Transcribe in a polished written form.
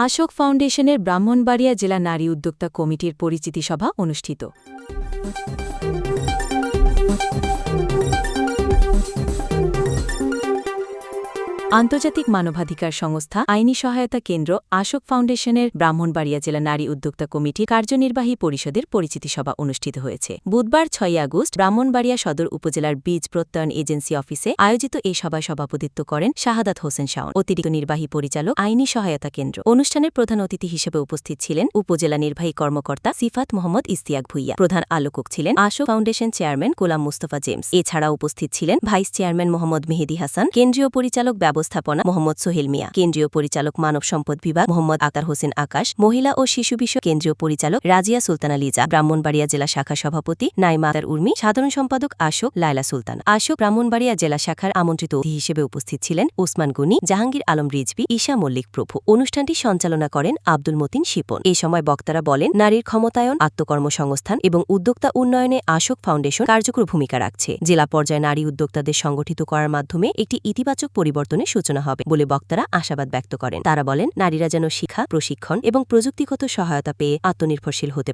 আশোক ফাউন্ডেশনের ব্রাহ্মণবাড়িয়া জেলা নারী উদ্যোক্তা কমিটির পরিচিতি সভা অনুষ্ঠিত। আন্তর্জাতিক মানবাধিকার সংস্থা আইনি সহায়তা কেন্দ্র আশোক ফাউন্ডেশনের ব্রাহ্মণবাড়িয়া জেলা নারী উদ্যোক্তা কমিটির কার্যনির্বাহী পরিষদের পরিচিতি সভা অনুষ্ঠিত হয়েছে। বুধবার ৬ আগস্ট ব্রাহ্মণবাড়িয়া সদর উপজেলার বীজ প্রত্যয়ন এজেন্সি অফিসে আয়োজিত এই সভায় সভাপতিত্ব করেন শাহাদাত হোসেন শাওন, অতিরিক্ত নির্বাহী পরিচালক আইনি সহায়তা কেন্দ্র। অনুষ্ঠানের প্রধান অতিথি হিসেবে উপস্থিত ছিলেন উপজেলা নির্বাহী কর্মকর্তা সিফাত মোহাম্মদ ইস্তিয়াক ভুইয়া। প্রধান আলোচক ছিলেন আশোক ফাউন্ডেশন চেয়ারম্যান গোলাম মুস্তফা জেমস। এছাড়া উপস্থিত ছিলেন ভাইস চেয়ারম্যান মোহাম্মদ মেহেদী হাসান, কেন্দ্রীয় পরিচালক ব্যবস্থাপনা মোহাম্মদ সোহেল মিয়া, কেন্দ্রীয় পরিচালক মানব সম্পদ বিভাগ মোহাম্মদ আতার হোসেন আকাশ, মহিলা ও শিশু বিষয় কেন্দ্রীয় পরিচালক রাজিয়া সুলতানা লিজা, ব্রাহ্মণবাড়িয়া জেলা শাখা সভাপতি নাইমা আতার উর্মি, সাধারণ সম্পাদক আশোক লায়লা সুলতান। আশোক ব্রাহ্মণবাড়িয়া জেলা শাখার আমন্ত্রিত অতিথি হিসেবে উপস্থিত ছিলেন ওসমান গনি, জাহাঙ্গীর আলম রিজভী, ঈশা মল্লিক প্রভু। অনুষ্ঠানটি সঞ্চালনা করেন আব্দুল মতিন শিপন। এই সময় বক্তারা বলেন, নারীর ক্ষমতায়ন, আত্মকর্মসংস্থান এবং উদ্যোক্তা উন্নয়নে আশোক ফাউন্ডেশন কার্যকর ভূমিকা রাখছে। জেলা পর্যায়ে নারী উদ্যোক্তাদের সংগঠিত করার মাধ্যমে একটি ইতিবাচক পরিবর্তনের সূচনা হবে বলে বক্তারা আশাবাদ ব্যক্ত করেন। তারা বলেন, নারীরা যেন শিক্ষা, প্রশিক্ষণ এবং প্রযুক্তিগত সহায়তা পেয়ে আত্মনির্ভরশীল হতে